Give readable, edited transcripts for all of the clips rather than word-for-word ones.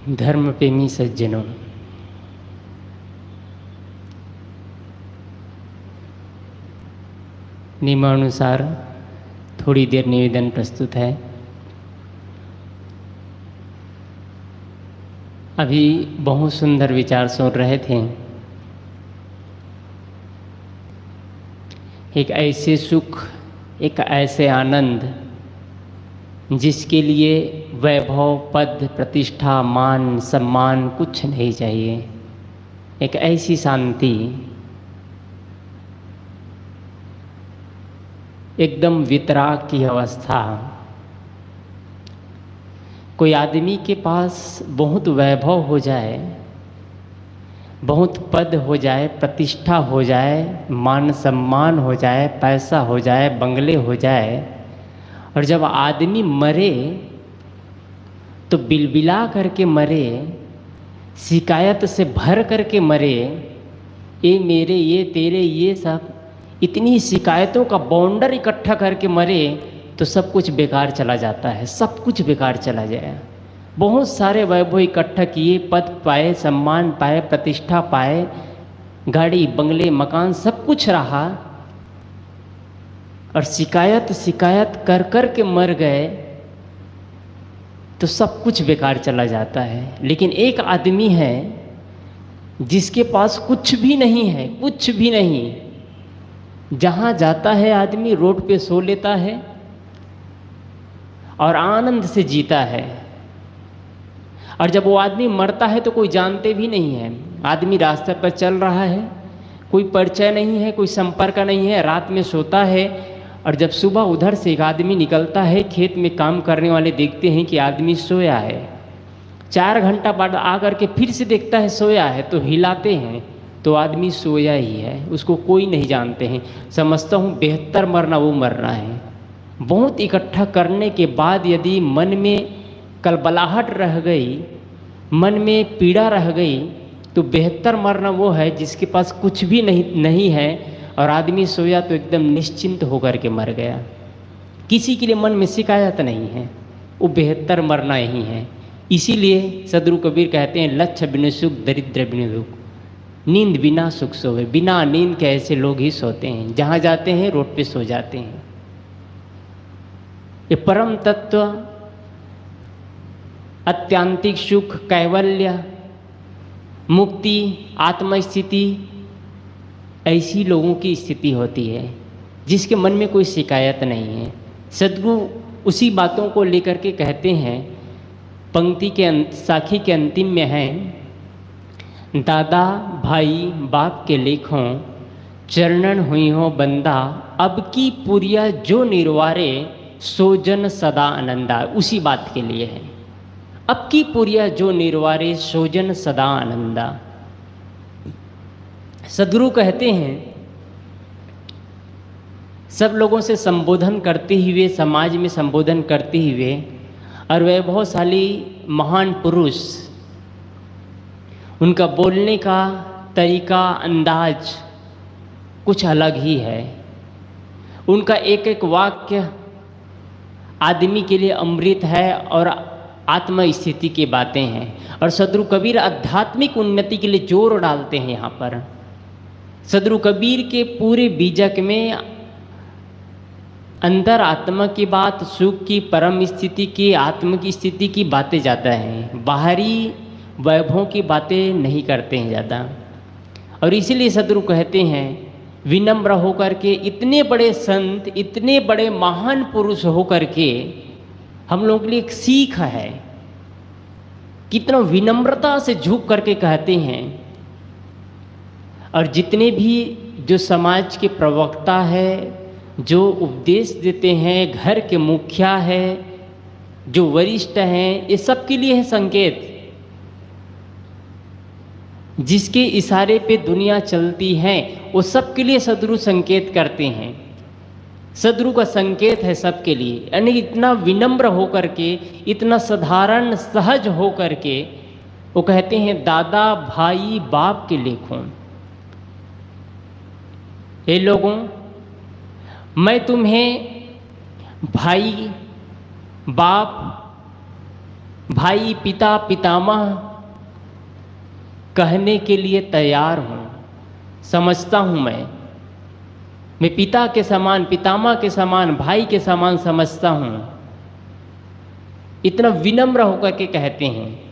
धर्म प्रेमी सज्जनों, नियमानुसार थोड़ी देर निवेदन प्रस्तुत है। अभी बहुत सुंदर विचार सुन रहे थे। एक ऐसे सुख, एक ऐसे आनंद जिसके लिए वैभव, पद, प्रतिष्ठा, मान, सम्मान कुछ नहीं चाहिए। एक ऐसी शांति, एकदम वितराग की अवस्था। कोई आदमी के पास बहुत वैभव हो जाए, बहुत पद हो जाए, प्रतिष्ठा हो जाए, मान सम्मान हो जाए, पैसा हो जाए, बंगले हो जाए, और जब आदमी मरे तो बिलबिला करके मरे, शिकायत से भर करके मरे, ये मेरे, ये तेरे, ये सब इतनी शिकायतों का बाउंडर इकट्ठा करके मरे तो सब कुछ बेकार चला जाता है। सब कुछ बेकार चला जाए। बहुत सारे वैभव इकट्ठा किए, पद पाए, सम्मान पाए, प्रतिष्ठा पाए, गाड़ी, बंगले, मकान सब कुछ रहा, और शिकायत शिकायत कर कर के मर गए तो सब कुछ बेकार चला जाता है। लेकिन एक आदमी है जिसके पास कुछ भी नहीं है, कुछ भी नहीं। जहाँ जाता है आदमी रोड पे सो लेता है और आनंद से जीता है। और जब वो आदमी मरता है तो कोई जानते भी नहीं है। आदमी रास्ते पर चल रहा है, कोई परिचय नहीं है, कोई संपर्क नहीं है, रात में सोता है, और जब सुबह उधर से एक आदमी निकलता है, खेत में काम करने वाले देखते हैं कि आदमी सोया है। 4 घंटा बाद आकर के फिर से देखता है सोया है, तो हिलाते हैं तो आदमी सोया ही है, उसको कोई नहीं जानते हैं। समझता हूँ बेहतर मरना वो मरना है। बहुत इकट्ठा करने के बाद यदि मन में कलबलाहट रह गई, मन में पीड़ा रह गई, तो बेहतर मरना वो है जिसके पास कुछ भी नहीं है और आदमी सोया तो एकदम निश्चिंत होकर के मर गया। किसी के लिए मन में शिकायत नहीं है, वो बेहतर मरना यही है। इसीलिए सदगुरु कबीर कहते हैं, लक्ष्य बिनु सुख, दरिद्र बिनु दुख, नींद बिना सुख सोए। बिना नींद के ऐसे लोग ही सोते हैं, जहाँ जाते हैं रोड पे सो जाते हैं। ये परम तत्व, अत्यांतिक सुख, कैवल्य, मुक्ति, आत्मस्थिति, ऐसी लोगों की स्थिति होती है जिसके मन में कोई शिकायत नहीं है। सद्गुरु उसी बातों को लेकर के कहते हैं, पंक्ति के साखी के अंतिम में है, दादा भाई बाप के लेखों चरणन हुई हो बंदा, अब की पुरिया जो निर्वारे सोजन सदा आनंदा। उसी बात के लिए है, अब की पुरिया जो निर्वारे सोजन सदा आनंदा। सद्गुरु कहते हैं, सब लोगों से संबोधन करते हुए, समाज में संबोधन करते हुए, और वैभवशाली महान पुरुष, उनका बोलने का तरीका, अंदाज कुछ अलग ही है। उनका एक एक वाक्य आदमी के लिए अमृत है और आत्म स्थिति की बातें हैं। और सद्गुरु कबीर आध्यात्मिक उन्नति के लिए जोर डालते हैं। यहाँ पर सद्गुरु कबीर के पूरे बीजक में अंदर आत्मा की बात, सुख की, परम स्थिति की, आत्म की स्थिति की बातें ज़्यादा हैं, बाहरी वैभवों की बातें नहीं करते हैं ज़्यादा। और इसीलिए सद्गुरु कहते हैं, विनम्र होकर के, इतने बड़े संत, इतने बड़े महान पुरुष होकर के हम लोगों के लिए एक सीख है। कितना विनम्रता से झुक करके कहते हैं। और जितने भी जो समाज के प्रवक्ता है, जो उपदेश देते हैं, घर के मुखिया है, जो वरिष्ठ हैं, ये सब के लिए है संकेत। जिसके इशारे पे दुनिया चलती है वो सब के लिए सद्गुरु संकेत करते हैं। सद्गुरु का संकेत है सबके लिए। यानी इतना विनम्र होकर के, इतना साधारण सहज होकर के वो कहते हैं, दादा भाई बाप के लेखों, हे लोगों, मैं तुम्हें भाई, बाप, भाई, पिता, पितामह कहने के लिए तैयार हूँ। समझता हूँ मैं पिता के समान, पितामह के समान, भाई के समान समझता हूँ। इतना विनम्र होकर के कहते हैं।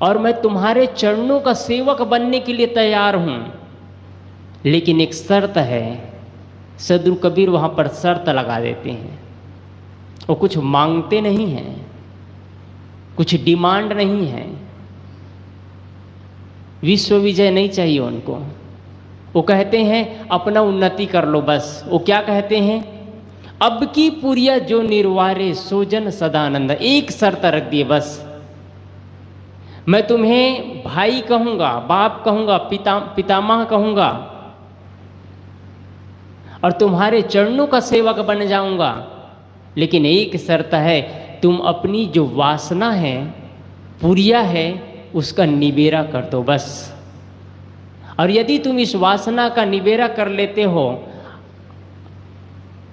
और मैं तुम्हारे चरणों का सेवक बनने के लिए तैयार हूँ, लेकिन एक शर्त है। सदगुरु कबीर वहाँ पर शर्त लगा देते हैं। वो कुछ मांगते नहीं हैं, कुछ डिमांड नहीं है, विश्व विजय नहीं चाहिए उनको। वो कहते हैं अपना उन्नति कर लो बस। वो क्या कहते हैं? अब की पुरिया जो निर्वारे सोजन सदानंद। एक शर्त रख दिए बस, मैं तुम्हें भाई कहूँगा, बाप कहूँगा, पितामह कहूँगा और तुम्हारे चरणों का सेवक बन जाऊँगा, लेकिन एक शर्त है, तुम अपनी जो वासना है, पुरिया है, उसका निबेरा कर दो बस। और यदि तुम इस वासना का निबेरा कर लेते हो,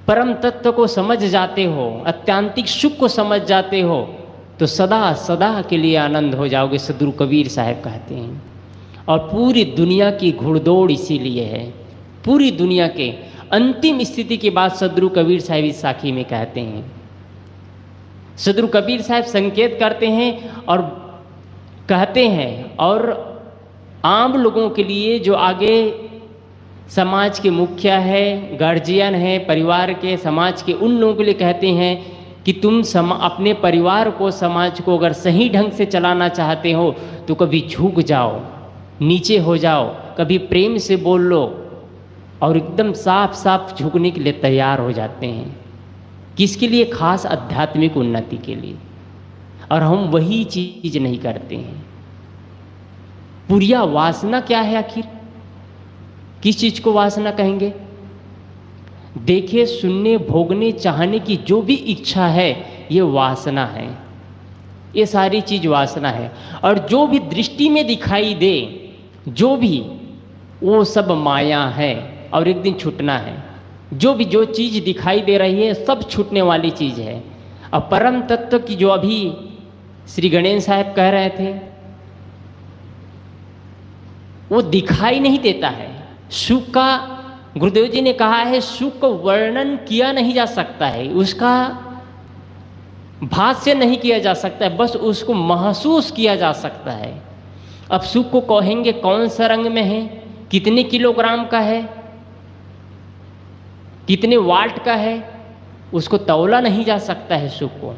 परम तत्व को समझ जाते हो, अत्यांतिक सुख को समझ जाते हो, तो सदा सदा के लिए आनंद हो जाओगे। सदगुरु कबीर साहब कहते हैं। और पूरी दुनिया की घुड़दौड़ इसीलिए है। पूरी दुनिया के अंतिम स्थिति के बाद सदगुरु कबीर साहब इस साखी में कहते हैं। सदगुरु कबीर साहब संकेत करते हैं और कहते हैं, और आम लोगों के लिए जो आगे समाज के मुखिया है, गार्जियन है, परिवार के, समाज के, उन लोगों के लिए कहते हैं कि तुम अपने परिवार को, समाज को अगर सही ढंग से चलाना चाहते हो तो कभी झुक जाओ, नीचे हो जाओ, कभी प्रेम से बोल लो, और एकदम साफ साफ झुकने के लिए तैयार हो जाते हैं। किसके लिए? खास आध्यात्मिक उन्नति के लिए। और हम वही चीज नहीं करते हैं। पुरिया वासना क्या है आखिर? किस चीज को वासना कहेंगे? देखे, सुनने, भोगने, चाहने की जो भी इच्छा है, ये वासना है। ये सारी चीज वासना है। और जो भी दृष्टि में दिखाई दे, जो भी, वो सब माया है और एक दिन छूटना है। जो चीज दिखाई दे रही है, सब छूटने वाली चीज है। और परम तत्व की जो अभी श्री गणेश साहब कह रहे थे, वो दिखाई नहीं देता है। सुख का, गुरुदेव जी ने कहा है, सुख को वर्णन किया नहीं जा सकता है, उसका भाष्य नहीं किया जा सकता है, बस उसको महसूस किया जा सकता है। अब सुख को कहेंगे कौन सा रंग में है, कितने किलोग्राम का है, कितने वाट का है, उसको तौला नहीं जा सकता है सुख को।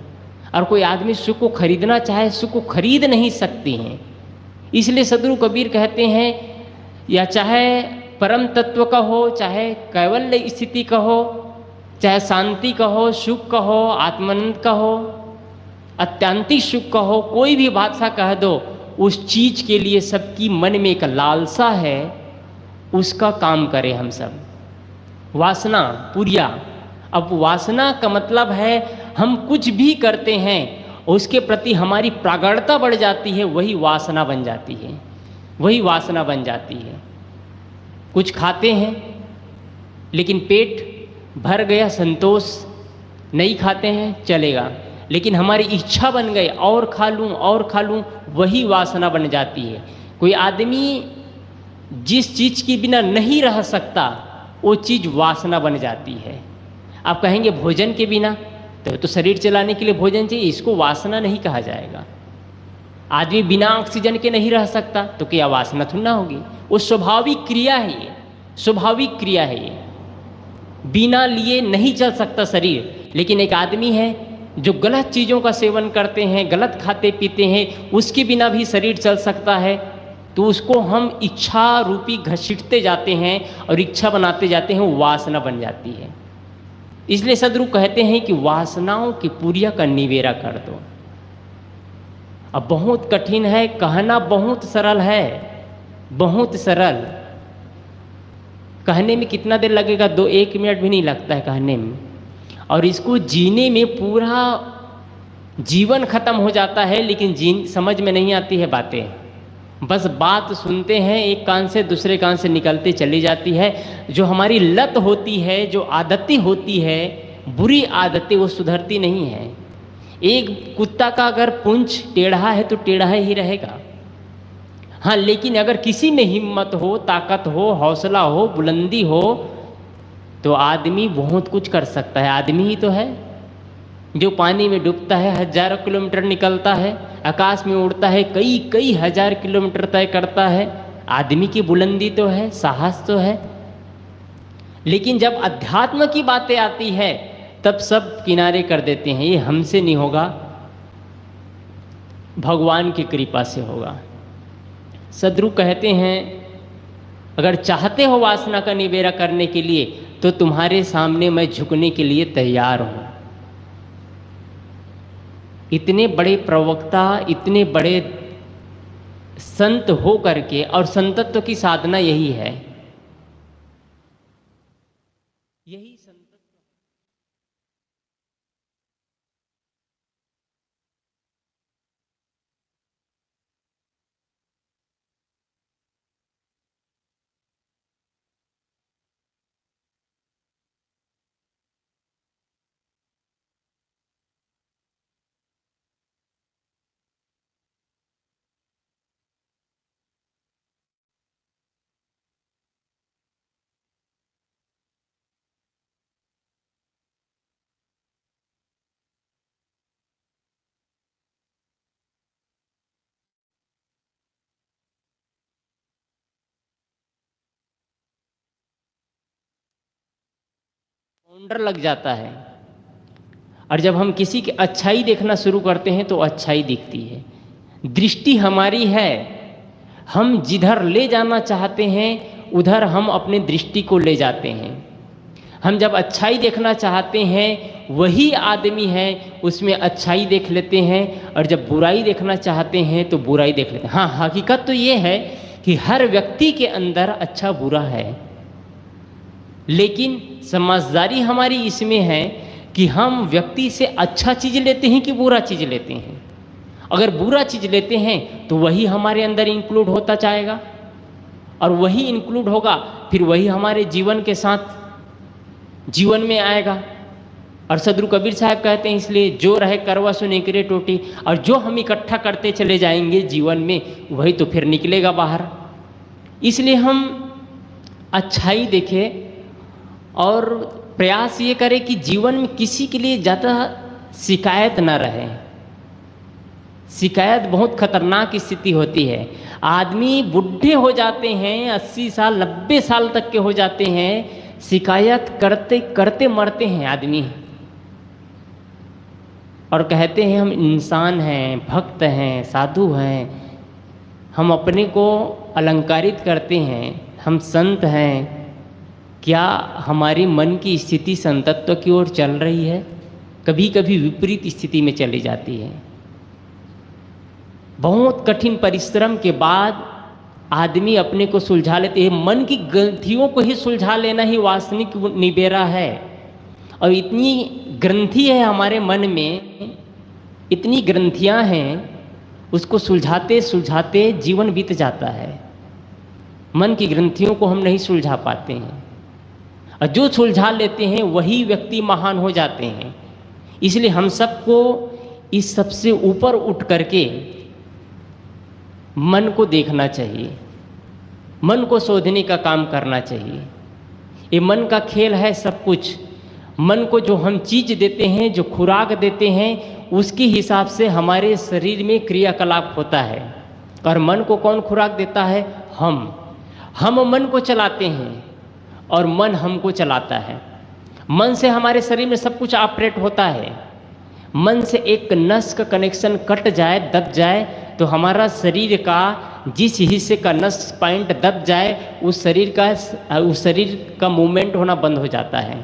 और कोई आदमी सुख को खरीदना चाहे, सुख को खरीद नहीं सकती हैं। इसलिए सदगुरु कबीर कहते हैं, या चाहे परम तत्व का हो, चाहे कैवल्य स्थिति का हो, चाहे शांति का हो, सुख का हो, आत्मानंद का हो, अत्यांतिक सुख का हो, कोई भी बादशाह कह दो, उस चीज के लिए सबकी मन में एक लालसा है, उसका काम करें हम सब। वासना, पुरिया। अब वासना का मतलब है हम कुछ भी करते हैं, उसके प्रति हमारी प्रागढ़ता बढ़ जाती है, वही वासना बन जाती है, वही वासना बन जाती है। कुछ खाते हैं लेकिन पेट भर गया, संतोष, नहीं खाते हैं चलेगा, लेकिन हमारी इच्छा बन गई और खा लूँ और खा लूँ, वही वासना बन जाती है। कोई आदमी जिस चीज़ के बिना नहीं रह सकता, वो चीज़ वासना बन जाती है। आप कहेंगे भोजन के बिना, तो शरीर चलाने के लिए भोजन चाहिए, इसको वासना नहीं कहा जाएगा। आदमी बिना ऑक्सीजन के नहीं रह सकता, तो क्या वासना थोड़ी ना होगी? वो स्वाभाविक क्रिया है, ये स्वाभाविक क्रिया है, ये बिना लिए नहीं चल सकता शरीर। लेकिन एक आदमी है जो गलत चीज़ों का सेवन करते हैं, गलत खाते पीते हैं, उसके बिना भी शरीर चल सकता है, तो उसको हम इच्छा रूपी घसीटते जाते हैं और इच्छा बनाते जाते हैं, वो वासना बन जाती है। इसलिए सदगुरु कहते हैं कि वासनाओं की पुरिया का निवेरा कर दो। अब बहुत कठिन है, कहना बहुत सरल है, बहुत सरल। कहने में कितना देर लगेगा? 1 मिनट भी नहीं लगता है कहने में, और इसको जीने में पूरा जीवन खत्म हो जाता है। लेकिन समझ में नहीं आती है बातें, बस बात सुनते हैं, एक कान से दूसरे कान से निकलती चली जाती है। जो हमारी लत होती है, जो आदतें होती है, बुरी आदतें, वो सुधरती नहीं है। एक कुत्ता का अगर पूंछ टेढ़ा है तो टेढ़ा ही रहेगा। हाँ, लेकिन अगर किसी में हिम्मत हो, ताकत हो, हौसला हो, बुलंदी हो, तो आदमी बहुत कुछ कर सकता है। आदमी ही तो है जो पानी में डूबता है, हजारों किलोमीटर निकलता है, आकाश में उड़ता है, कई कई हजार किलोमीटर तय करता है। आदमी की बुलंदी तो है, साहस तो है। लेकिन जब अध्यात्म की बातें आती है तब सब किनारे कर देते हैं, ये हमसे नहीं होगा, भगवान की कृपा से होगा। सदगुरु कहते हैं अगर चाहते हो वासना का निबेरा करने के लिए तो तुम्हारे सामने मैं झुकने के लिए तैयार हूं। इतने बड़े प्रवक्ता, इतने बड़े संत हो करके, और संतत्व की साधना यही है, यही संतत्व। काउंटर लग जाता है, और जब हम किसी की अच्छाई देखना शुरू करते हैं तो अच्छाई दिखती है। दृष्टि हमारी है, हम जिधर ले जाना चाहते हैं उधर हम अपने दृष्टि को ले जाते हैं। हम जब अच्छाई देखना चाहते हैं वही आदमी है उसमें अच्छाई देख लेते हैं, और जब बुराई देखना चाहते हैं तो बुराई देख लेते हैं। हाँ, हकीकत तो ये है कि हर व्यक्ति के अंदर अच्छा बुरा है, लेकिन समझदारी हमारी इसमें है कि हम व्यक्ति से अच्छा चीज़ लेते हैं कि बुरा चीज़ लेते हैं। अगर बुरा चीज़ लेते हैं तो वही हमारे अंदर इंक्लूड होता जाएगा, और वही इंक्लूड होगा फिर वही हमारे जीवन के साथ जीवन में आएगा। और सदगुरु कबीर साहब कहते हैं इसलिए जो रहे करवा सो निकले टोटी, और जो हम इकट्ठा करते चले जाएंगे जीवन में वही तो फिर निकलेगा बाहर। इसलिए हम अच्छाई देखें और प्रयास ये करें कि जीवन में किसी के लिए ज़्यादा शिकायत ना रहे। शिकायत बहुत खतरनाक स्थिति होती है। आदमी बूढ़े हो जाते हैं, 80 साल 90 साल तक के हो जाते हैं, शिकायत करते करते मरते हैं आदमी, और कहते हैं हम इंसान हैं, भक्त हैं, साधु हैं, हम अपने को अलंकारित करते हैं, हम संत हैं। क्या हमारी मन की स्थिति संतत्व की ओर चल रही है? कभी कभी विपरीत स्थिति में चली जाती है। बहुत कठिन परिश्रम के बाद आदमी अपने को सुलझा लेते हैं। मन की ग्रंथियों को ही सुलझा लेना ही वासनिक निबेरा है। और इतनी ग्रंथि है हमारे मन में, इतनी ग्रंथियां हैं, उसको सुलझाते सुलझाते जीवन बीत जाता है। मन की ग्रंथियों को हम नहीं सुलझा पाते हैं, और जो सुलझा लेते हैं वही व्यक्ति महान हो जाते हैं। इसलिए हम सबको इस सबसे ऊपर उठ करके मन को देखना चाहिए, मन को शोधने का काम करना चाहिए। ये मन का खेल है सब कुछ। मन को जो हम चीज़ देते हैं, जो खुराक देते हैं, उसके हिसाब से हमारे शरीर में क्रियाकलाप होता है। और मन को कौन खुराक देता है? हम मन को चलाते हैं और मन हमको चलाता है। मन से हमारे शरीर में सब कुछ ऑपरेट होता है। मन से एक नस का कनेक्शन कट जाए, दब जाए, तो हमारा शरीर का जिस हिस्से का नस पॉइंट दब जाए उस शरीर का मूवमेंट होना बंद हो जाता है।